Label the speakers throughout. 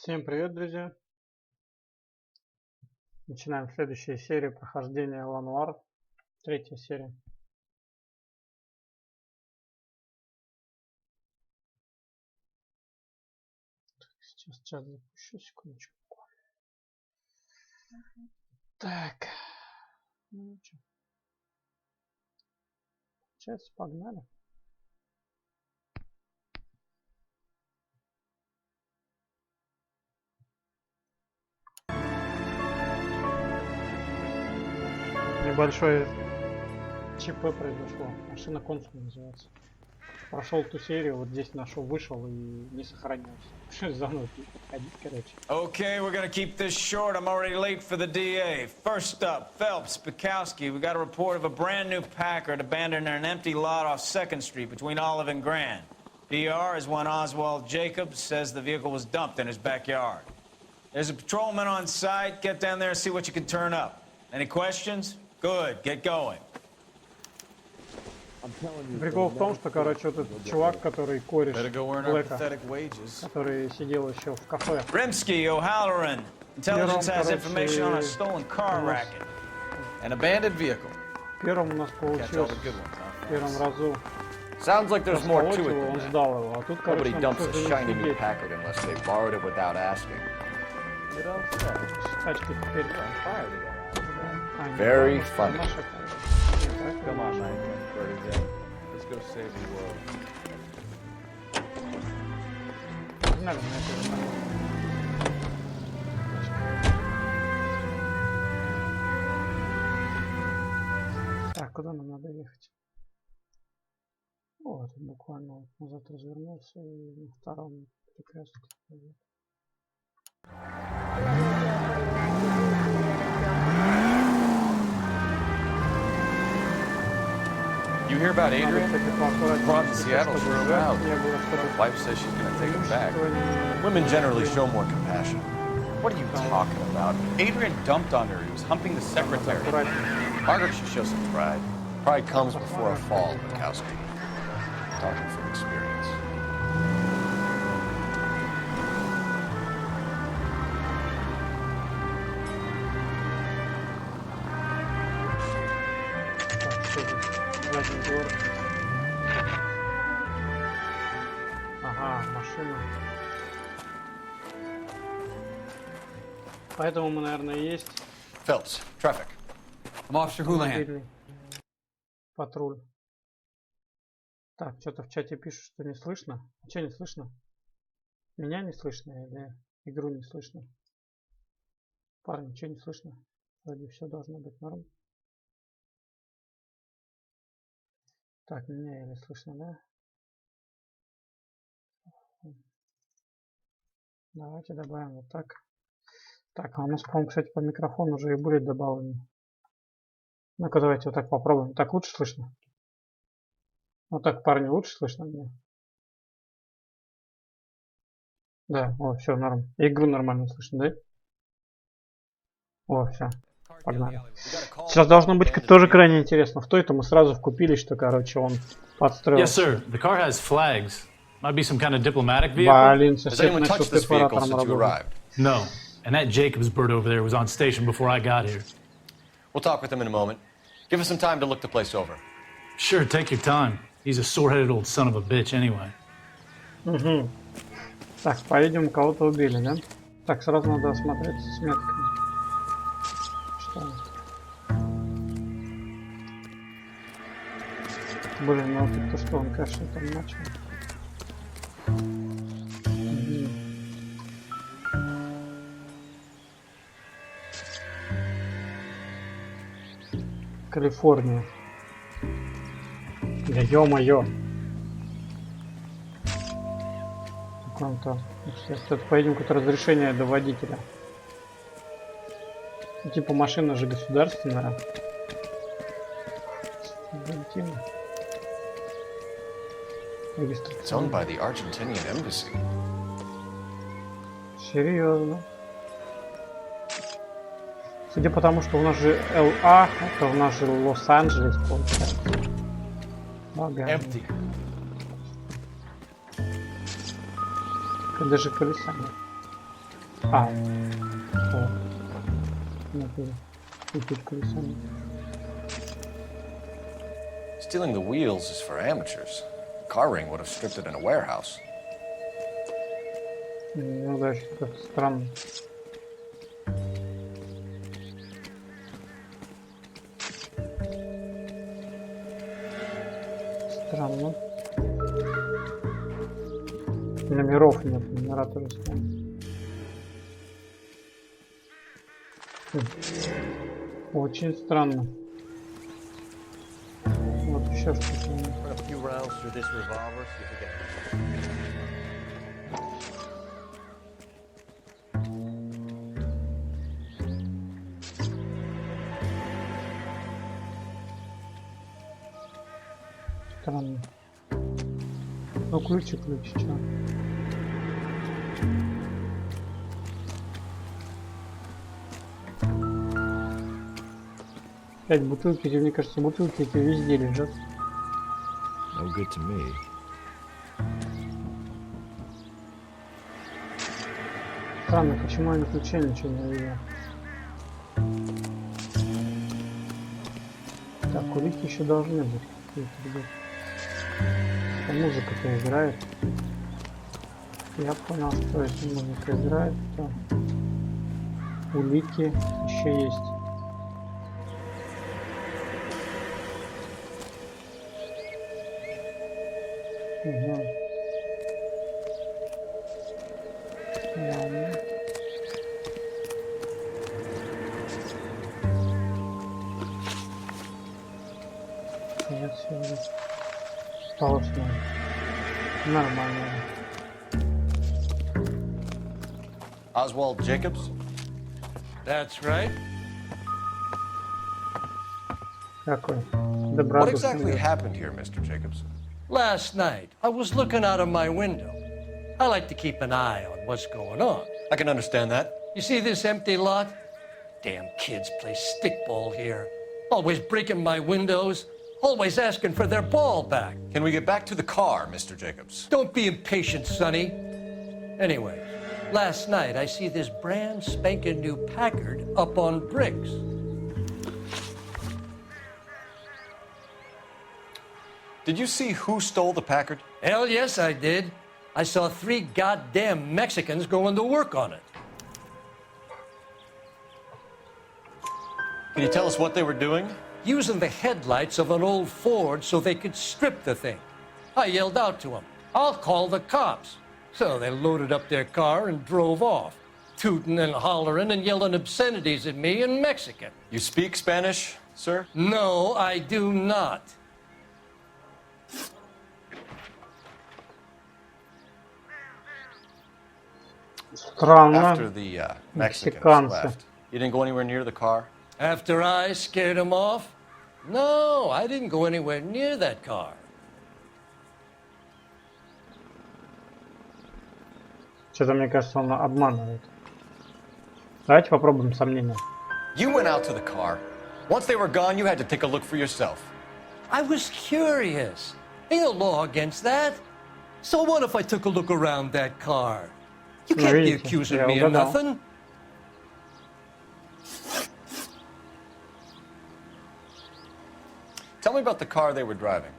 Speaker 1: Всем привет, друзья! Начинаем следующую серию прохождения l.a.noir. Третья серия. Сейчас чат запущу, секундочку. Так. Ну что? Сейчас погнали. Небольшое ЧП произошло. Машина консула называется. Прошел ту серию, вот здесь нашел, вышел и не сохранился. Заново ходить, короче.
Speaker 2: Okay, we're gonna keep this short. I'm already late for the DA. First up, Phelps, Bukowski. We got a report of a brand new Packard abandoned in an empty lot off 2nd Street between Olive and Grand. PR is one Oswald Jacobs says the vehicle was dumped in his backyard. There's a patrolman on site. Get down there and see what you can turn up. Any questions? Good, get going.
Speaker 1: Прикол в том, что, короче, вот этот чувак, который кореш Блэка, который сидел еще в кафе.
Speaker 2: Rimsky, O'Halloran. Intelligence has information on a stolen car racket. An abandoned vehicle.
Speaker 1: Первым у нас получилось в первом разу.
Speaker 3: Sounds like there's more to it
Speaker 1: Он
Speaker 3: than
Speaker 1: сдал его, а тут, короче,
Speaker 3: nobody dumps a shiny new Packard unless they borrowed it without asking.
Speaker 1: Тачки теперь.
Speaker 3: Very funny.
Speaker 4: Come on, man. Let's go save the world.
Speaker 1: Так, куда нам надо ехать? Вот, буквально вот назад развернулся и на втором перекрестке.
Speaker 3: You hear about Adrian? Brought to Seattle for a while. Wife says she's going to take him back. Women generally show more compassion. What are you talking about? Adrian dumped on her. He was humping the secretary. Margaret should show some pride. Pride comes before a fall, Bukowski. Talking from experience.
Speaker 1: Ага, машина. Поэтому мы, наверное, есть.
Speaker 3: Phelps, traffic.
Speaker 4: I'm Officer Houlihan.
Speaker 1: Патруль. Так, что-то в чате пишут, что не слышно. А что не слышно? Меня не слышно или игру не слышно? Парни, что не слышно? Вроде все должно быть норм. Так, меня еле слышно, да? Давайте добавим вот так. Так, а у нас, по-моему, кстати, по микрофону уже и будет добавлено. Ну-ка, давайте вот так попробуем. Так лучше слышно? Вот так, парни, лучше слышно меня? Да, о, все, норм. Игру нормально слышно, да? О, все. Погнали. Сейчас должно быть тоже крайне интересно. В той-то мы сразу вкупили, что, короче, он подстроил.
Speaker 5: Yes, sir. The car has flags. Might be some kind of diplomatic vehicle.
Speaker 1: Блин,
Speaker 3: Has
Speaker 1: сосед
Speaker 3: anyone
Speaker 1: начал
Speaker 3: touched this vehicle
Speaker 1: перфоратором
Speaker 3: since you
Speaker 1: работать.
Speaker 3: arrived?
Speaker 5: No. And that Jacobs bird over there was on station before I got here.
Speaker 3: We'll talk with him in a moment. Give us some time to look the place over.
Speaker 5: Sure, take your time. He's a sore-headed old son of a bitch anyway.
Speaker 1: Угу. Так, по-видимому, кого-то убили, да? Так, сразу надо осмотреться с метками. Что? Блин, ну тут-то что, он, конечно, там начал. Калифорния. Да ё-моё. Каком-то. Сейчас это, поедем, какое-то разрешение до водителя. Ну, типа машина же государственная. Аргентина.
Speaker 3: It's owned by the Argentinian embassy.
Speaker 1: Серьезно. Судя по тому, что у нас же Л.А., это у нас же Лос-Анджелес, получается.
Speaker 3: Empty.
Speaker 1: Даже колеса нет. А. О.
Speaker 3: Stealing the wheels is for amateurs. Car ring would have stripped it in a warehouse.
Speaker 1: Ну да, что-то странно. Странно. Номеров нет, номера тоже странно. Очень странно. Вот еще что-то. Странно. Ну ключи, что? 5 бутылки, мне кажется, бутылки эти везде лежат.
Speaker 6: No good to me.
Speaker 1: Странно, почему я на ключе ничего не видел. Так, улики еще должны быть. Музыка-то играет. Я понял, что если музыка играет, то улики еще есть. Угу. Ладно. Я сегодня осталось нормально.
Speaker 3: Oswald Jacobs?
Speaker 7: That's right.
Speaker 1: Какой?
Speaker 3: What exactly happened here, Mr. Jacobs?
Speaker 7: Last night, I was looking out of my window. I like to keep an eye on what's going on.
Speaker 3: I can understand that.
Speaker 7: You see this empty lot? Damn kids play stickball here. Always breaking my windows. Always asking for their ball back.
Speaker 3: Can we get back to the car, Mr. Jacobs?
Speaker 7: Don't be impatient, Sonny. Anyway, last night I see this brand spanking new Packard up on bricks.
Speaker 3: Did you see who stole the Packard?
Speaker 7: Hell yes, I did. I saw 3 goddamn Mexicans going to work on it.
Speaker 3: Can you tell us what they were doing?
Speaker 7: Using the headlights of an old Ford so they could strip the thing. I yelled out to them, "I'll call the cops." So they loaded up their car and drove off, tooting and hollering and yelling obscenities at me in Mexican.
Speaker 3: You speak Spanish, sir?
Speaker 7: No, I do not.
Speaker 1: Странно.
Speaker 3: After the Mexicans left, you didn't go anywhere near the car?
Speaker 7: After I scared them off? No, I didn't go anywhere near that car.
Speaker 1: Что-то мне кажется, он обманывает. Давайте попробуем сомнения.
Speaker 3: You went out to the car. Once they were gone, you had to take a look for yourself.
Speaker 7: I was curious. Ain't no law against that. So what if I took a look around that car? You can't be accusing me of nothing.
Speaker 3: Tell me about the car they were driving.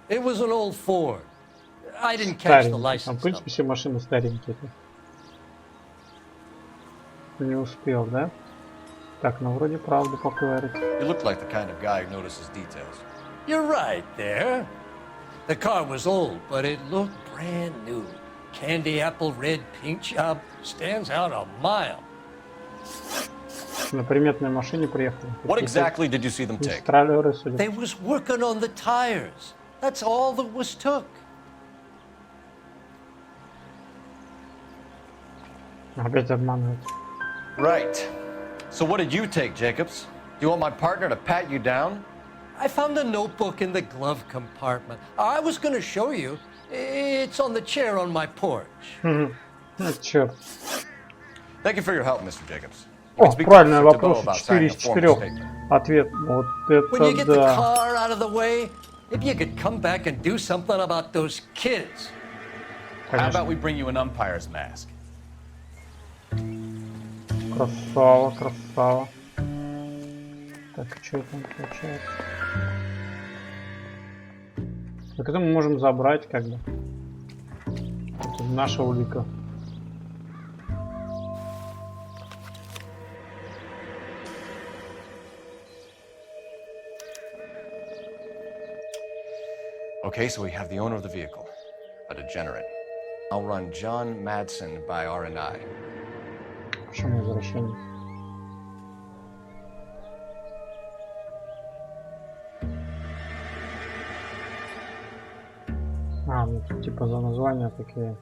Speaker 7: It was an old Ford. I didn't catch the
Speaker 1: Там, в
Speaker 7: license
Speaker 1: принципе,
Speaker 7: number.
Speaker 1: все машины старенькие. Не успел, да? Так, ну вроде правду поговорить.
Speaker 3: You look like the kind of guy who notices details.
Speaker 7: You're right there. The car was old, but it looked brand new. Candy apple red paint job stands out a mile.
Speaker 1: На приметной машине приехали.
Speaker 3: What exactly did you see them take?
Speaker 1: Контролеры, судя.
Speaker 7: They was working on the tires. That's all that was took.
Speaker 1: Опять обманывают.
Speaker 3: Right. So what did you take, Jacobs? Do you want my partner to pat you down?
Speaker 7: I found a notebook in the glove compartment. I was going to show you. It's on the chair on my porch.
Speaker 1: Черт.
Speaker 3: Thank you for your help, Mr. Jacobs.
Speaker 1: О, правильный вопрос. 4 из 4. Ответ. Вот
Speaker 7: When you
Speaker 1: это
Speaker 7: get the
Speaker 1: да.
Speaker 7: car out of the way, maybe you could come back and do something about those kids.
Speaker 6: How about we bring you an umpire's mask?
Speaker 1: Красава, красава. Так, что там получается? Так это мы можем забрать, как бы. Это наша улика.
Speaker 3: Okay, so we have the owner of the vehicle, a degenerate. I'll run John Madsen by R&I.
Speaker 1: Почему возвращение? Ну тут типа за названия такие.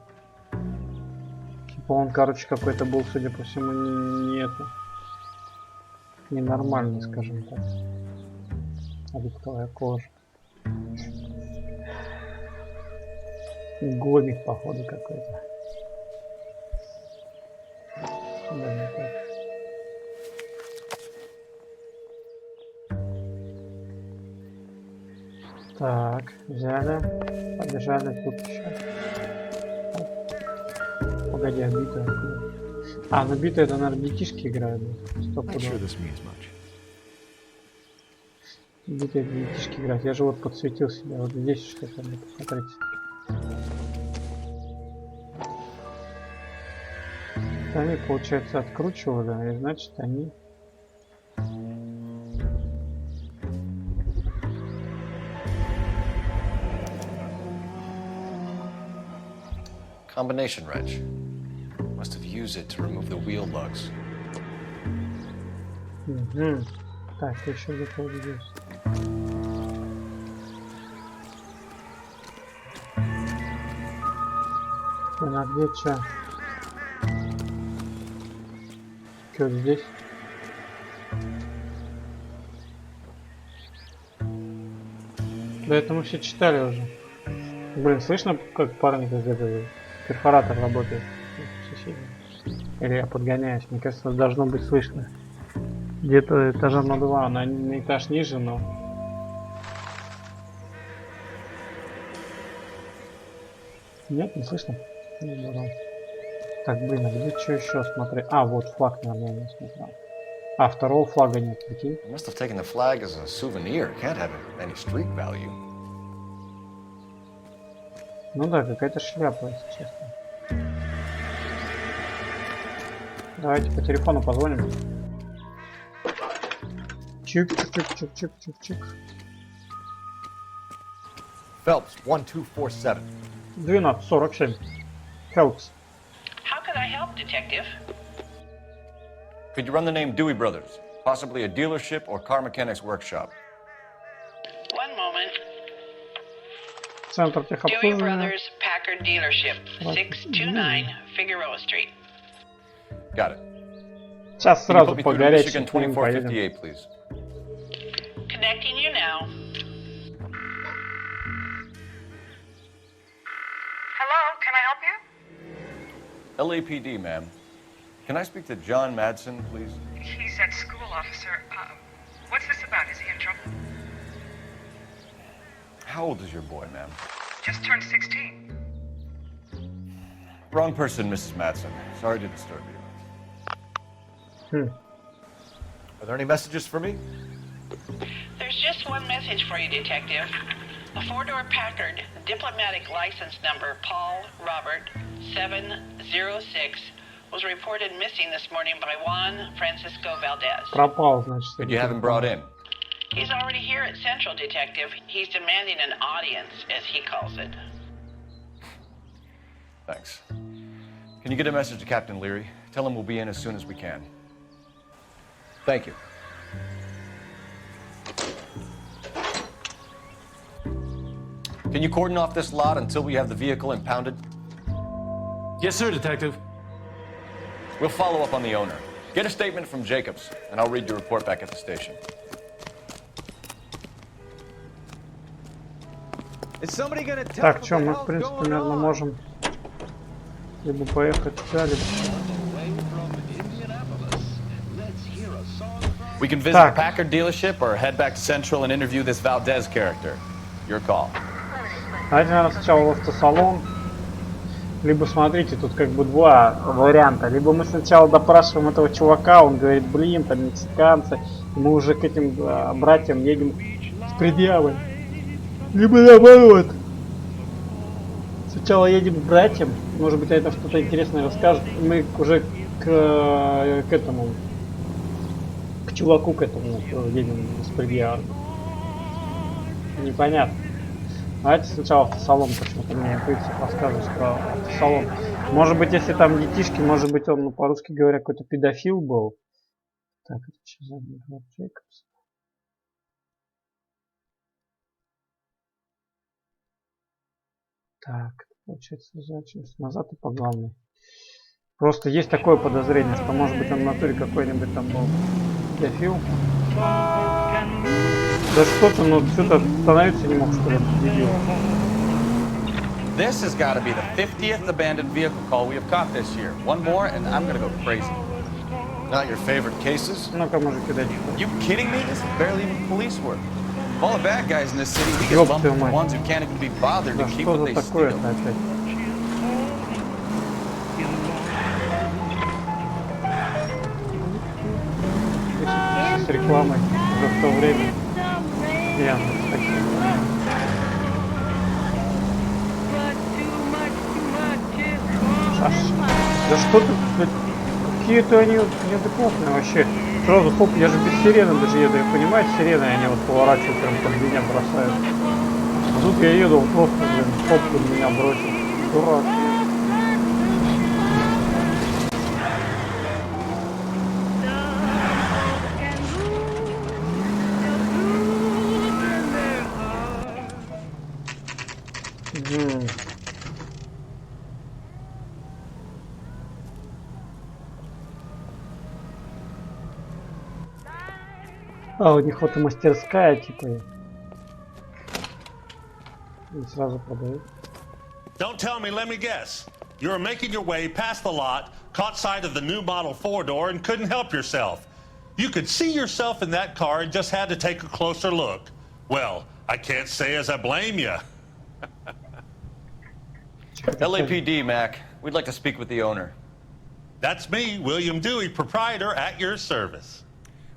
Speaker 1: Типа он, короче, какой-то был, судя по всему, не это. Ненормальный, скажем так. Оливковая кожа. Гомик, походу, какой-то. Да, не так. Так, взяли, побежали тут еще. Погоди, а битая? А, ну битая это, наверное, детишки играют. Битая детишки играют. Я же вот подсветил себя. Вот здесь что-то, посмотрите. Они, получается, откручивали, и значит они...
Speaker 3: Combination wrench. Must have used it to remove the wheel lugs.
Speaker 1: Так, ты еще где-то увидишь. А где что? Что здесь? Да это мы все читали уже. Блин, слышно, как парни как это перфоратор работает? Или я подгоняюсь? Мне кажется, должно быть слышно. Где-то этажа на 2, на этаж ниже, но... Нет, не слышно? Так, блин, а где что еще смотреть? А, вот флаг, наверное, я не смотрел. А, второго флага нет, прикинь.
Speaker 3: Must have taken the flag as a souvenir. Can't have any street value.
Speaker 1: Ну да, какая-то шляпа, если честно. Давайте по телефону позвоним. Чик-чик-чик-чик-чик-чик.
Speaker 3: Phelps, 1247.
Speaker 1: 12:47. Phelps.
Speaker 8: How can I help, Detective?
Speaker 3: Could you run the name Dewey Brothers? Possibly a dealership or car mechanics workshop.
Speaker 8: One moment.
Speaker 1: Центр
Speaker 8: Dewey
Speaker 1: техобслуживания.
Speaker 8: Brothers Packard Dealership, 629 Figueroa Street.
Speaker 3: Got it.
Speaker 1: Сейчас
Speaker 3: Can you
Speaker 1: сразу
Speaker 3: put me
Speaker 1: по
Speaker 3: through to
Speaker 1: горячей
Speaker 3: Michigan
Speaker 1: к ним поедем.
Speaker 3: 2458, please?
Speaker 8: Connecting you now.
Speaker 9: Hello, can I help you?
Speaker 3: LAPD, ma'am. Can I speak to John Madsen, please?
Speaker 9: He's at school, officer. What's this about? Is he in trouble?
Speaker 3: How old is your boy, ma'am?
Speaker 9: Just turned 16.
Speaker 3: Wrong person, Mrs. Madsen. Sorry to disturb you. Are there any messages for me?
Speaker 8: There's just one message for you, Detective. A four-door Packard, diplomatic license number Paul Robert 706, was reported missing this morning by Juan Francisco Valdez.
Speaker 1: Пропал, значит.
Speaker 3: Could you have him brought in?
Speaker 8: He's already here at Central, Detective. He's demanding an audience, as he calls it.
Speaker 3: Thanks. Can you get a message to Captain Leary? Tell him we'll be in as soon as we can. Thank you. Can you cordon off this lot until we have the vehicle impounded?
Speaker 5: Yes, sir, Detective.
Speaker 3: We'll follow up on the owner. Get a statement from Jacobs, and I'll read your report back at the station.
Speaker 1: Так, что, мы, в принципе, наверное, можем либо поехать сюда, либо...
Speaker 2: We can visit
Speaker 1: Так.
Speaker 2: the Packard dealership or head back to Central and interview this Valdez character. Your call.
Speaker 1: Давайте, наверное, сначала в автосалон. Либо смотрите, тут как бы два варианта. Либо мы сначала допрашиваем этого чувака, он говорит, блин, там мексиканцы, и мы уже к этим братьям едем с предъявой. Либо наоборот. Сначала едем к братьям, может быть, они там что-то интересное расскажут, и мы уже к этому, к чуваку к этому едем с предъявой. Непонятно. Давайте сначала автосалон, почему-то мне интуиция подсказывает, что автосалон. Может быть, если там детишки, может быть, он, ну, по-русски говоря, какой-то педофил был. Так, это что за Джейкобс? Так, получается, зачем назад и по главной. Просто есть такое подозрение, что, может быть, он в натуре какой-нибудь там был педофил. Да что-то, ну, что-то остановиться не мог, что ли, дебил.
Speaker 3: This has got to be the 50th abandoned vehicle call we have caught this year. One more, and I'm gonna go crazy. Not your favorite cases?
Speaker 1: Ну-ка, мужики, дайте.
Speaker 3: You kidding me? This is barely even police work. Of all the bad guys in this city, we get bumped with the ones who can't even be bothered to keep what they steal.
Speaker 1: С рекламой уже в то время. Да что ты, блядь, какие-то они неадекватные вообще. Сразу, хоп, я же без сирены даже еду, я понимаю, сирены, они вот поворачивают, прям под меня бросают. А тут я еду, он просто, блин, хоп, под меня бросил. Дурак. А, у них вот и мастерская, типа. И сразу продают.
Speaker 10: Don't tell me, let me guess. You were making your way past the lot, caught sight of the new model 4-door and couldn't help yourself. You could see yourself in that car and just had to take a closer look. Well, I can't say as I blame you.
Speaker 3: LAPD, Mac. We'd like to speak with the owner.
Speaker 10: That's me, William Dewey, proprietor, at your service.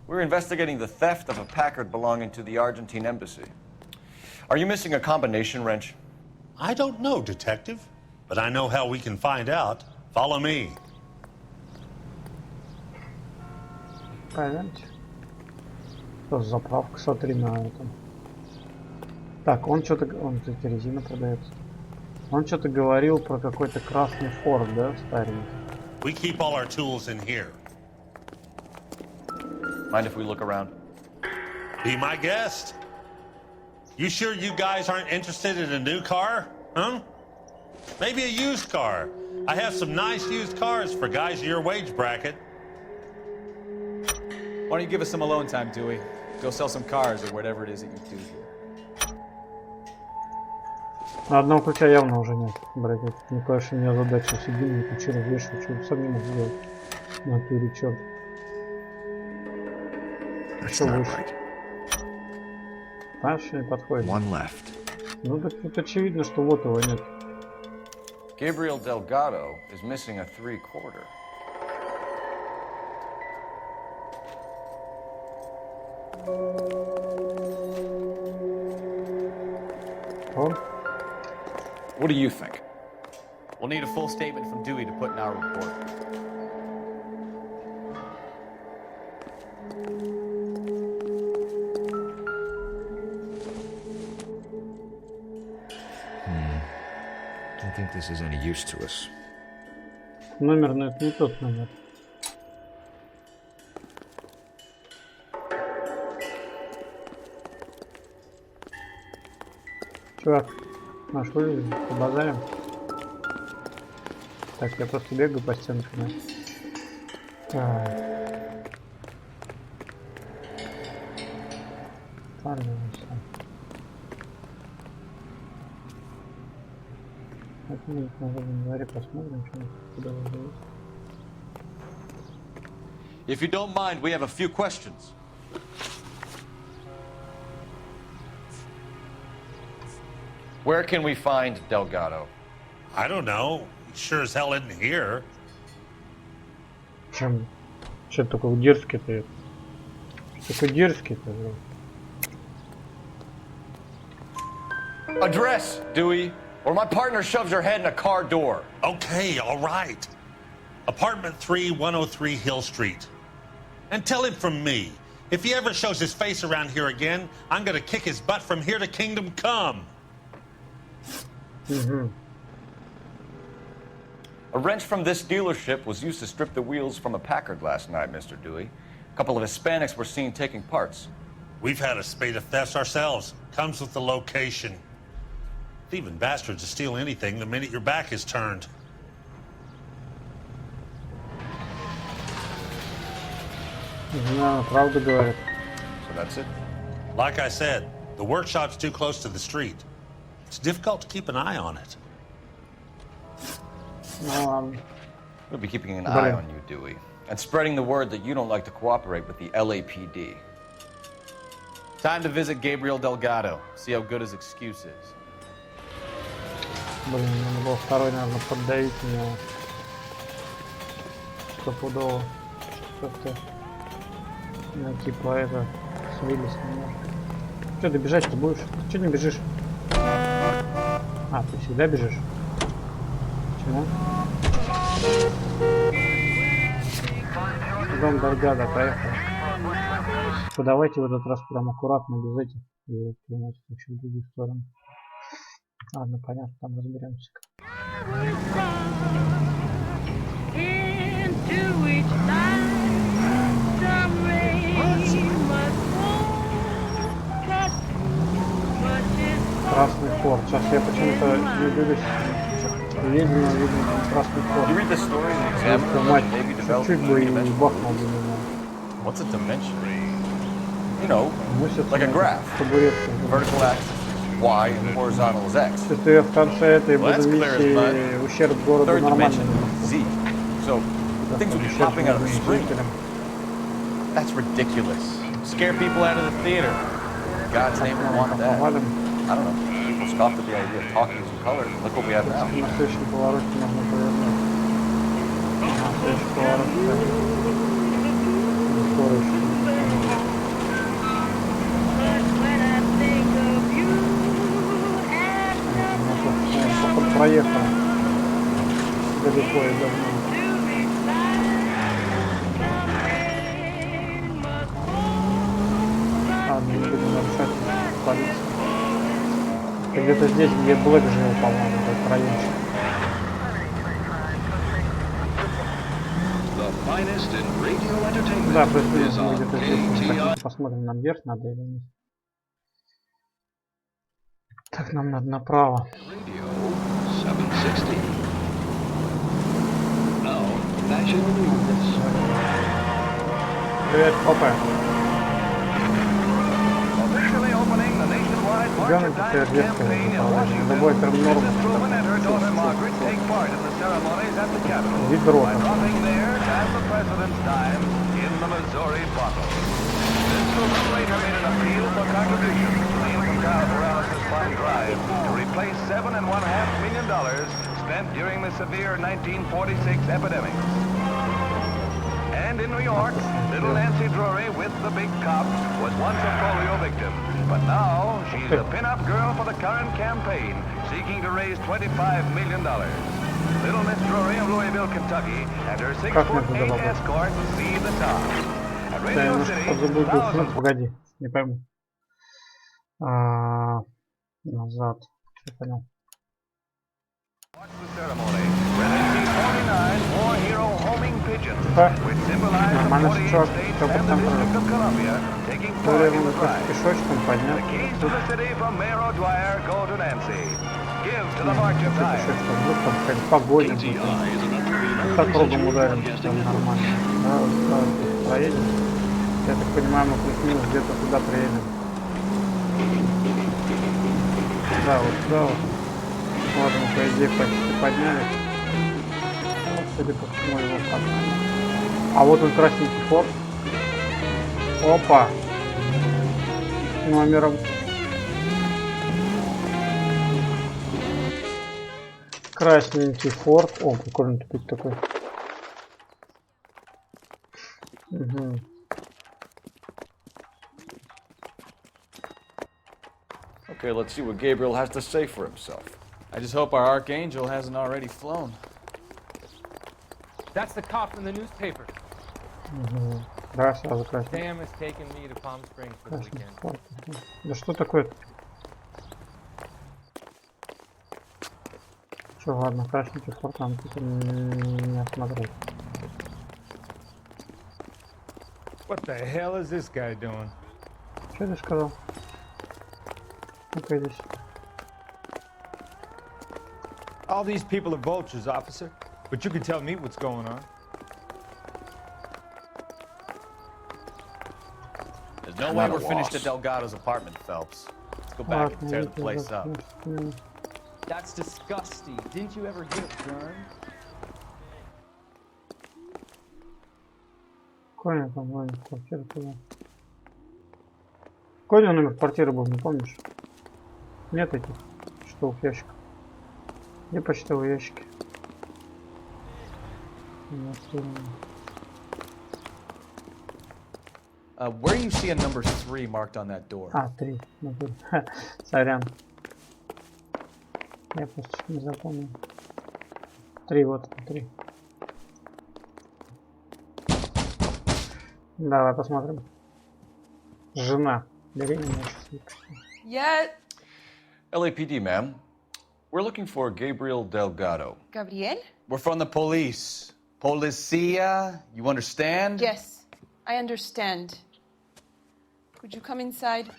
Speaker 3: We're investigating the theft of a Packard belonging to the Argentine embassy. Are you missing a combination wrench?
Speaker 10: I don't know, Detective, but I know how we can find out. Follow me.
Speaker 1: Пойдемте. Что за заправка, смотри на этом. Так, он что-то... Он тут резина продается. Он что-то говорил про какой-то красный Форд, да, старенький?
Speaker 10: We keep all our tools in here.
Speaker 3: Mind if we look around?
Speaker 10: Be my guest. You sure you guys aren't interested in a new car? Huh? Maybe a used car. I have some nice used cars for guys of your wage bracket.
Speaker 11: Why don't you give us some alone time, Dewey? Go sell some cars or whatever it is that you do here.
Speaker 1: Одного ключа явно уже нет, братья. Мне кажется, у меня задача сидим, ключи развешивать, что сам не могу сделать. На туре, черт. Что выше? Дальше не подходит. Ну так тут очевидно, что вот его нет.
Speaker 3: Gabriel Delgado is missing a 3/4.
Speaker 1: Он?
Speaker 11: What do you think? We'll need a full statement from Dewey to put in our report.
Speaker 6: Don't think this is any use to us.
Speaker 1: Номер, но это не тот номер. Чувак, наш вылез, побазарим. Так, я просто бегаю по стенкам. Так. Пожалуйста. Так, мы на заднем дворе посмотрим, что куда выходит.
Speaker 3: If you don't mind, we have a few questions. Where can we find Delgado?
Speaker 10: I don't know. He sure as hell isn't here.
Speaker 1: Чем? Че такой дерзкий-то? Такой дерзкий-то, бро.
Speaker 11: Address, Dewey, or my partner shoves her head in a car door.
Speaker 10: Okay, all right. Apartment 3, 103 Hill Street. And tell him from me, if he ever shows his face around here again, I'm gonna kick his butt from here to Kingdom Come.
Speaker 11: A wrench from this dealership was used to strip the wheels from a Packard last night, Mr. Dewey. A couple of Hispanics were seen taking parts.
Speaker 10: We've had a spate of thefts ourselves. Comes with the location. Thieving bastards to steal anything the minute your back is turned.
Speaker 1: Да, правду говорит.
Speaker 11: So that's it?
Speaker 10: Like I said, the workshop's too close to the street. It's difficult to keep an eye on it.
Speaker 11: We'll be keeping an eye on you, Dewey, and spreading the word that you don't like to cooperate with the LAPD.
Speaker 3: Time to visit Gabriel Delgado, see how good his excuse is.
Speaker 1: Блин, надо было второй, наверное, поддавить меня. Стопудово. Что-то. Ну, типа это. Свились немножко. Че ты бежать-то будешь? Че не бежишь? А, ты всегда бежишь? Почему? Дом Дальгада, поехали. Подавайте в этот раз прям аккуратно, без этих. И вот прям вообще в другую сторону. Ладно, понятно, там разберемся. Красный форт. Сейчас я почему-то не буду видно красный форт. Мать, чуть-чуть бы и бахнул бы меня.
Speaker 11: What's a dimension? You know, like a graph. Vertical axis is y and horizontal is x.
Speaker 1: Это я в конце этой буду вести ущерб городу нормально.
Speaker 11: Z. So things will be popping out of the screen. That's ridiculous. Scare people out of the theater. God's name would want that. I don't know. People scoffed at the idea of talkies and colors. Look what we have now.
Speaker 1: На следующем повороте можно повернуть. На следующем повороте. Походу проехал. Далеко и давно. Ладно, не будем нарушать полицию. Где-то здесь, где Блэк жил, по-моему, этот райончик. Да, плюс-минус мы где-то здесь. Посмотрим, нам вверх надо или нет. Так, нам надо направо. Привет, папа. Ребенок теперь детское управление. Любой прям норм. Ведро.
Speaker 12: And in New York, little Nancy Drury with the big cop was once a polio victim. But now she's a pin-up girl for the current campaign, seeking to raise $25 million. Little Miss Drury of Louisville, Kentucky, and her 6'8" escort see the top. At Radio City, thousands...
Speaker 1: Погоди, не пойму. Назад. Я понял.
Speaker 12: Watch the ceremony. When 49 war hero homing pigeons, which symbolize the 48th state and the District of Columbia, taking part in the prize. The keys to the city from Mayor O'Dwyer go to Nancy. Give to the March of Time.
Speaker 1: Погоня. Так кругом ударим, там нормально. Да, проедем. Я так понимаю, мы плюс-минус где-то туда приедем. Да, вот сюда вот. Вот мы, по идее, почти поднялись. Вот, судя по всему, его подняли. А вот он, красненький форт. Опа! Номером. Красненький форт. О, прикольно тут такой. Угу.
Speaker 3: Okay, let's see what Gabriel has to say for himself.
Speaker 2: I just hope our archangel hasn't already flown.
Speaker 4: That's the cop from the newspaper.
Speaker 1: Угу. Да, сразу красный.
Speaker 4: Sam is taking me to Palm Springs for the weekend.
Speaker 1: Да что такое-то? Че, ладно, красненький форт нам тут не осмотреть.
Speaker 4: What the hell is this guy doing?
Speaker 1: Что ты сказал? Ну-ка, здесь.
Speaker 13: All these people are vultures, officer. But you can tell me what's going on.
Speaker 11: There's no way we're finished at Delgado's apartment, Phelps. Let's go back and tear the place up.
Speaker 4: That's disgusting. Didn't you ever hear of germ?
Speaker 1: Коня там, ладно, квартира туда. Коня номер квартиры был, не помнишь? Нет этих штук, ящиков. Где почтовые ящики?
Speaker 11: Where do you see a number 3 marked on that door?
Speaker 1: А, 3. Сорян. Я просто не запомнил. 3, вот 3. Давай посмотрим. Жена. Беременная.
Speaker 14: Yeah.
Speaker 3: LAPD, ma'am. We're looking for Gabriel Delgado.
Speaker 14: Gabriel?
Speaker 11: We're from the police. Policia, you understand?
Speaker 14: Yes, I understand. Could you come inside?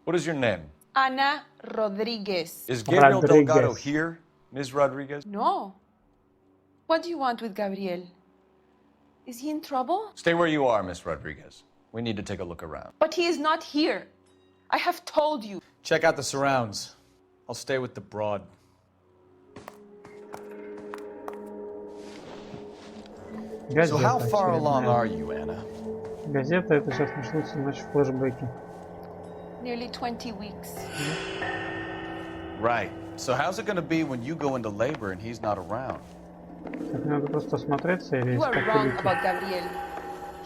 Speaker 3: What is your name?
Speaker 14: Ana Rodriguez.
Speaker 3: Is Gabriel Delgado here, Ms. Rodriguez?
Speaker 14: No. What do you want with Gabriel? Is he in trouble?
Speaker 3: Stay where you are, Ms. Rodriguez. We need to take a look around.
Speaker 14: But he is not here. I have told you.
Speaker 2: Check out the surrounds. I'll stay with the broad.
Speaker 11: So how far along are you, Anna?
Speaker 1: Газета, это сейчас начнутся наши флешбеки.
Speaker 14: Nearly 20 weeks.
Speaker 11: Right. So how's it going to be when you go into labor and he's not around?
Speaker 1: Так надо просто осмотреться или
Speaker 14: You are
Speaker 1: искать
Speaker 14: wrong
Speaker 1: улики.
Speaker 14: about Gabriel.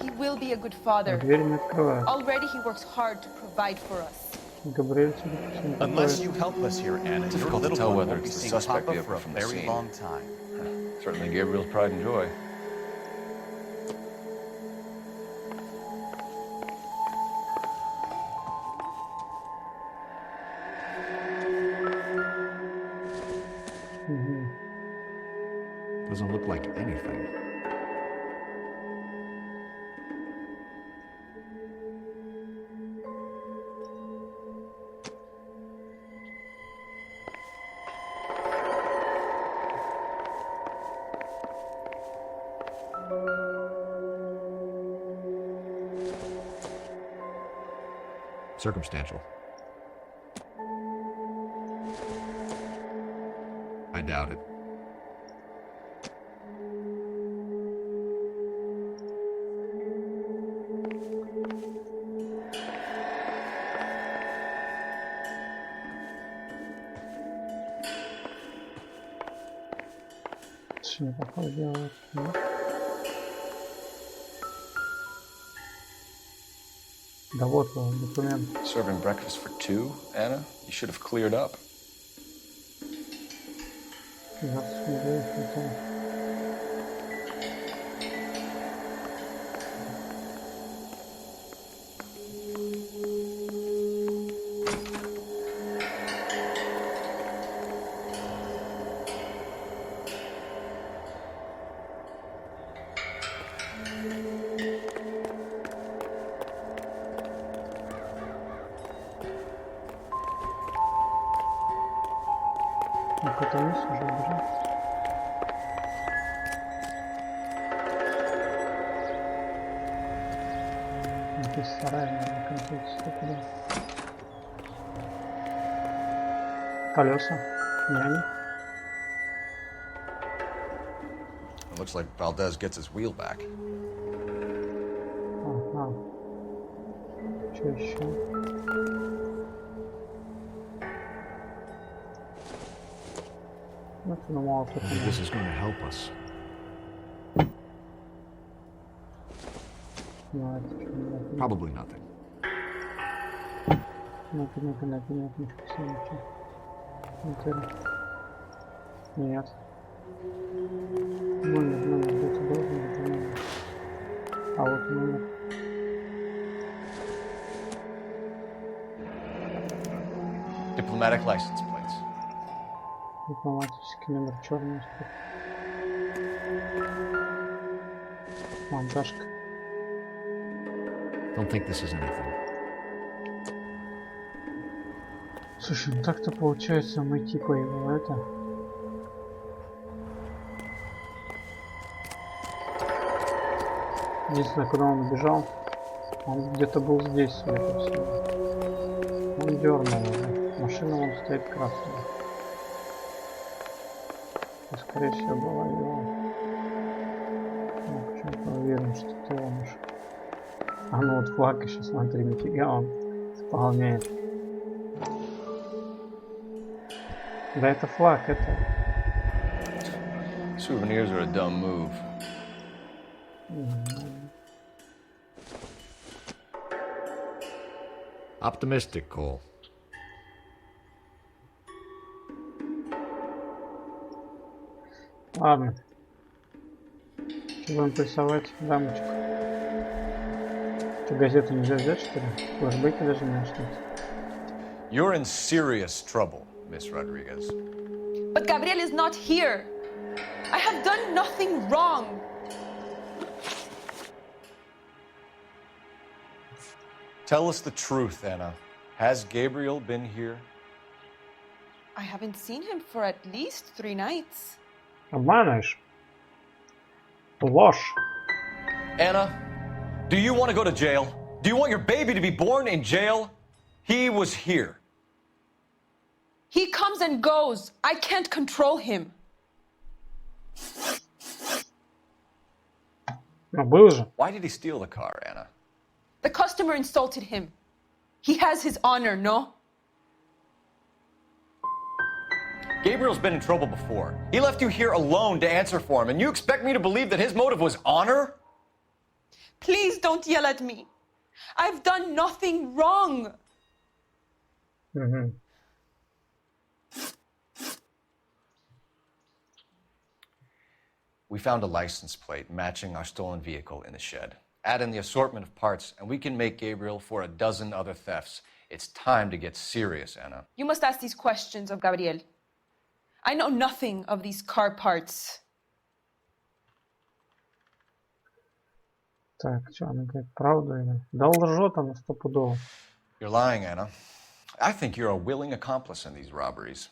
Speaker 14: He will be a good father.
Speaker 1: Дверь не открывают.
Speaker 14: Already he works hard to provide for us.
Speaker 1: Габриэль, судя по всему,
Speaker 11: Unless
Speaker 1: такое.
Speaker 11: you help us here, Anna, your
Speaker 3: Difficult to
Speaker 11: little
Speaker 3: tell
Speaker 11: one
Speaker 3: whether
Speaker 11: won't be
Speaker 3: it's the
Speaker 11: seeing
Speaker 3: suspect
Speaker 11: Papa
Speaker 3: vehicle
Speaker 11: for a
Speaker 3: from the
Speaker 11: very
Speaker 3: scene.
Speaker 11: long time.
Speaker 3: Certainly Gabriel's pride and joy.
Speaker 6: Doesn't look like anything. Circumstantial. I doubt it.
Speaker 1: Что не такое делает? Да вот он, документ.
Speaker 3: Serving breakfast for 2, Anna? You should have cleared up.
Speaker 1: 29 фунтов. Это вниз уже убежал. Здесь сарай, наверное, концовка туда. Колеса. Няни.
Speaker 3: It looks like Valdez gets his wheel back.
Speaker 1: Ага. Что еще?
Speaker 6: This is going to help us. Probably nothing.
Speaker 1: Нет. Номер где-то должен быть номер. А вот номер.
Speaker 11: Diplomatic license plates.
Speaker 1: Дипломатический номер черный. Монтажка.
Speaker 6: Don't think this is anything.
Speaker 1: Слушай, ну так-то получается мы типа его это... Единственное, куда он бежал, он где-то был здесь, судя по всему. Он дернул уже. Машина вон стоит красная. И, скорее всего, была его. Я почему-то уверен, что это его машина. А ну вот флаг еще, смотри, нифига он исполняет. Да это флаг, это...
Speaker 11: Souvenirs are a dumb move.
Speaker 6: Optimistic, Cole.
Speaker 1: Ладно. Что будем прессовать дамочку? Что, газету нельзя взять, что ли? Флэшбэки даже не нашлись.
Speaker 11: You're in serious trouble, Miss Rodriguez.
Speaker 14: But Gabriel is not here. I have done nothing wrong.
Speaker 11: Tell us the truth, Anna. Has Gabriel been here?
Speaker 14: I haven't seen him for at least 3 nights.
Speaker 1: Обманываешь? Ложь.
Speaker 11: Anna, do you want to go to jail? Do you want your baby to be born in jail? He was here.
Speaker 14: He comes and goes. I can't control him.
Speaker 1: Был же.
Speaker 11: Why did he steal the car, Anna?
Speaker 14: The customer insulted him. He has his honor, no?
Speaker 11: Gabriel's been in trouble before. He left you here alone to answer for him, and you expect me to believe that his motive was honor?
Speaker 14: Please don't yell at me. I've done nothing wrong.
Speaker 11: We found a license plate matching our stolen vehicle in the shed. Add in the assortment of parts, and we can make Gabriel for a dozen other thefts. It's time to get serious, Anna.
Speaker 14: You must ask these questions of Gabriel. I know nothing of these car parts.
Speaker 1: Так, что, она говорит правду или... Да лжет она стопудово.
Speaker 11: You're lying, Anna. I think you're a willing accomplice in these robberies.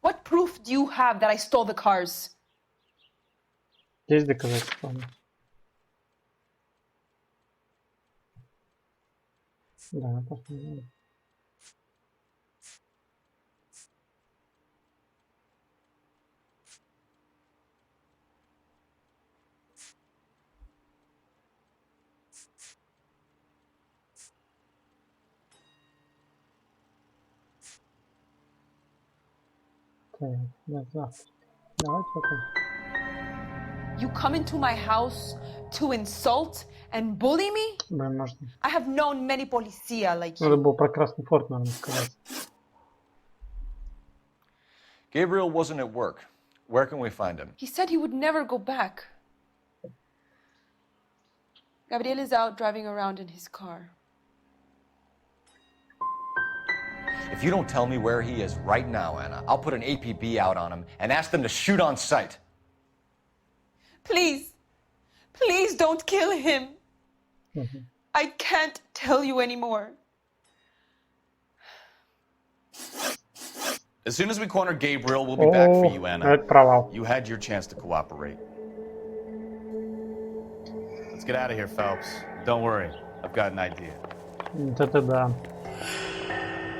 Speaker 14: What proof do you have that I stole the cars?
Speaker 1: Есть доказательства. Да, посмотрим.
Speaker 14: You come into my house to insult and bully me? I have known many policia like you.
Speaker 1: Надо было про Красный форт, наверное, сказать.
Speaker 11: Gabriel wasn't at work. Where can we find him?
Speaker 14: He said he would never go back. Gabriel is out driving around in his car.
Speaker 11: If you don't tell me where he is right now, Anna, I'll put an APB out on him and ask them to shoot on sight.
Speaker 14: Please, please don't kill him. I can't tell you anymore.
Speaker 3: As soon as we corner Gabriel, we'll be back for you, Anna. You had your chance to cooperate. Let's get out of here, Phelps. Don't worry, I've got an idea.
Speaker 1: Это да.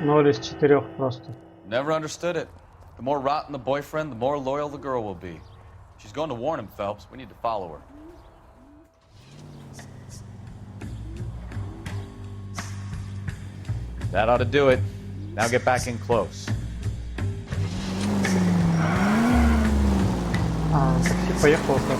Speaker 1: 0 из 4 просто.
Speaker 3: Never understood it. The more rotten the boyfriend, the more loyal the girl will be. She's going to warn him, Phelps. We need to follow her. That ought to do it. Now get back in close.
Speaker 1: А, такси поехало с этого.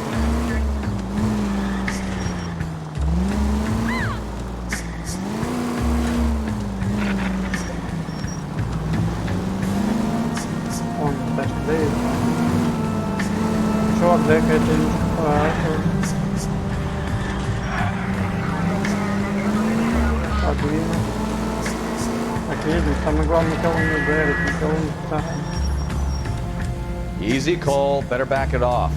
Speaker 1: Он дальше доедет. Чувак, дай-ка я тебе подвину. Так, едем. Самое главное, никого не ударить, никого не ставим.
Speaker 11: Easy, Cole. Better back it off.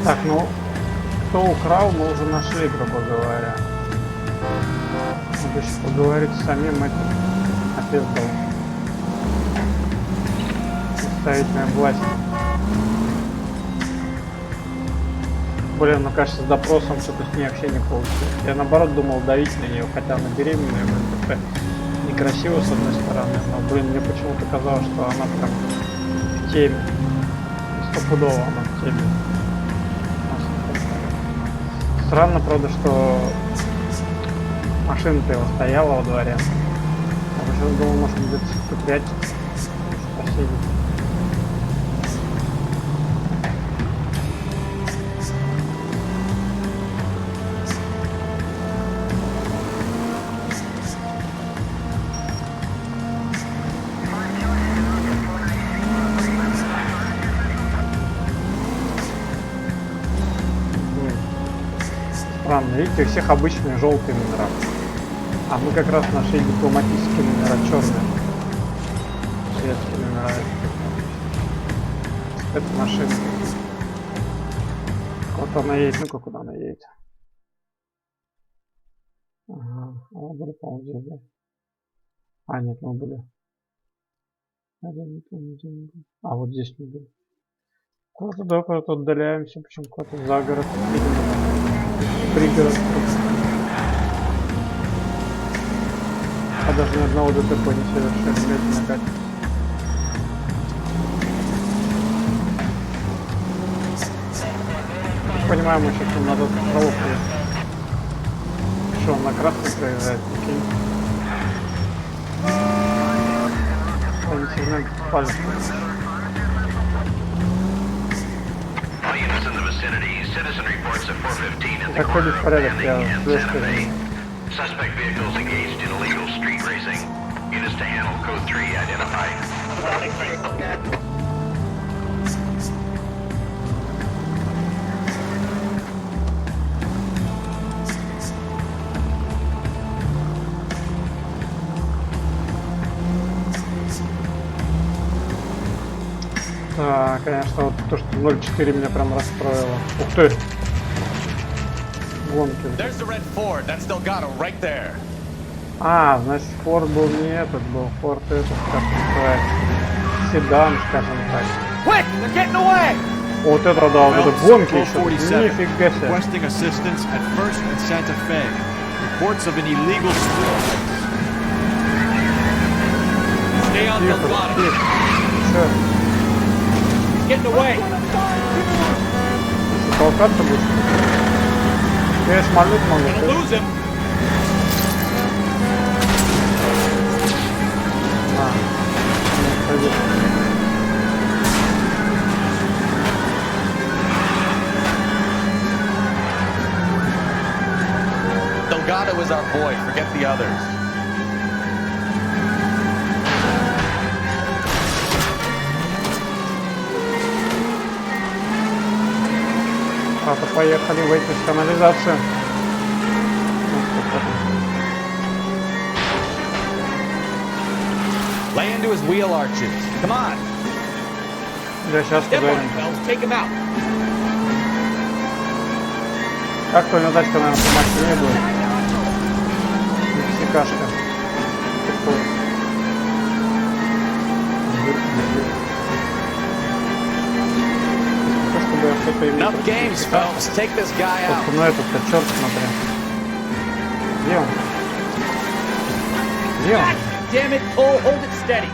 Speaker 1: Так, ну, кто украл, мы уже нашли, грубо говоря. Надо еще поговорить с самим этим опездалом. Представителем власти. Блин, ну кажется, с допросом что-то с ней вообще не получилось. Я наоборот думал давить на нее, хотя она беременная, блин, некрасиво с одной стороны, но, блин, мне почему-то казалось, что она прям в теме. Стопудово она в теме. Странно, правда, что машина-то его стояла во дворе. Я сейчас думал, может где-то что-то прячется. Спасибо. Странно, видите, у всех обычные желтые номера. А мы как раз нашли дипломатические номера черные. Светские номера. Это машина. Вот она едет, ну-ка куда она едет. Ага, мы были, по-моему, здесь, да? А, нет, мы были. А, вот здесь мы были. Куда-то отдаляемся, почему куда-то за город. Пригород. А даже ни одного ДТП не совершили, блядь, на карте. Понимаю, мы сейчас на тот островок приехали. Что, он на красный проезжает, прикинь. Они сигнал попали. Заходит в порядок, я слежкой.
Speaker 12: Suspect vehicles engaged in illegal street racing. Units to handle code 3 identified.
Speaker 1: Да, конечно, вот то, что 0.4 меня прям расстроило. Ух ты! Гонки. А, значит, Форд был не этот, был Форд этот, как называется, седан, скажем так. Вот это да, вот это гонки еще. Нифига себе. Тихо. Толкаться будешь? Я шмальнуть могу.
Speaker 11: Delgado is our boy. Forget the others.
Speaker 1: Поехали выйти в канализацию.
Speaker 11: Lay into his wheel arches. Come on.
Speaker 1: Я сейчас поговорим. Как только тачка, наверное, помощнее будет. Мексикашка.
Speaker 11: Enough games, Phelps. Take this guy out.
Speaker 1: Ну этот-то черт, смотри. Где он? Где он?
Speaker 15: Damn it, Cole, hold it steady.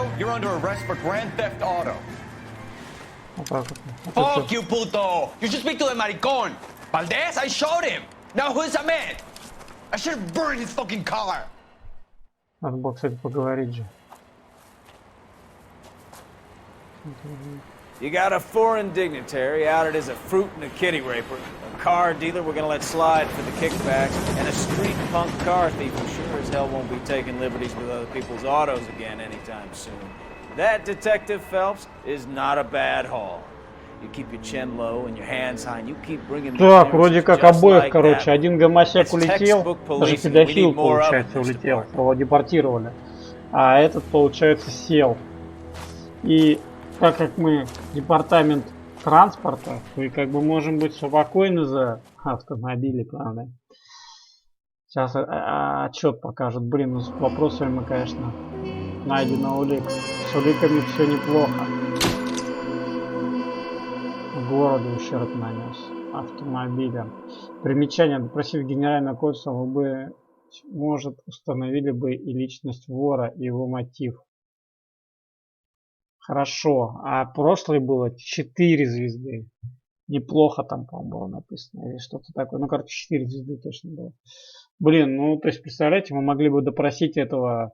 Speaker 3: Video, you're under arrest for Grand Theft Auto.
Speaker 16: Fuck you, puto! You should speak to the maricón. Valdez, I showed him. Now who's a man? I should have burned his fucking car.
Speaker 1: Надо было, кстати, поговорить же.
Speaker 2: You got a foreign dignitary outed as a fruit and a kitty raper, a car dealer we're gonna let slide for the kickbacks, and a street punk car thief who sure as hell won't be taking liberties with other people's autos again anytime soon. That, Detective Phelps, is not a bad haul. You keep your chin low and your hands high, and you keep bringing
Speaker 1: Так, вроде как обоих, короче, один гомосек улетел, даже педофил, получается, улетел, его депортировали, а этот, получается, сел. И так как мы департамент транспорта, мы как бы можем быть спокойны за автомобили, правда. Сейчас отчет покажет. Блин, ну с вопросами мы, конечно, найдено улик. С уликами все неплохо. Городу ущерб нанес автомобилям. Примечание. Допросив генерального консула, вы бы, может, установили бы и личность вора, и его мотив. Хорошо. А прошлое было 4 звезды. Неплохо там, по-моему, было написано. Или что-то такое. Ну, короче, 4 звезды точно было. Блин, ну, то есть, представляете, мы могли бы допросить этого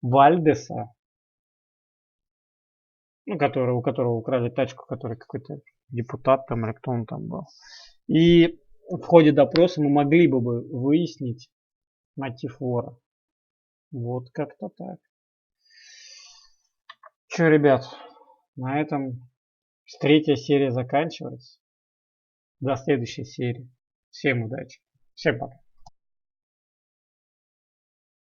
Speaker 1: Вальдеса. Ну, у которого украли тачку, который какой-то депутат там, или кто он там был. И в ходе допроса мы могли бы выяснить мотив вора. Вот как-то так. Че, ребят, на этом 3-я серия заканчивается. До следующей серии. Всем удачи. Всем пока.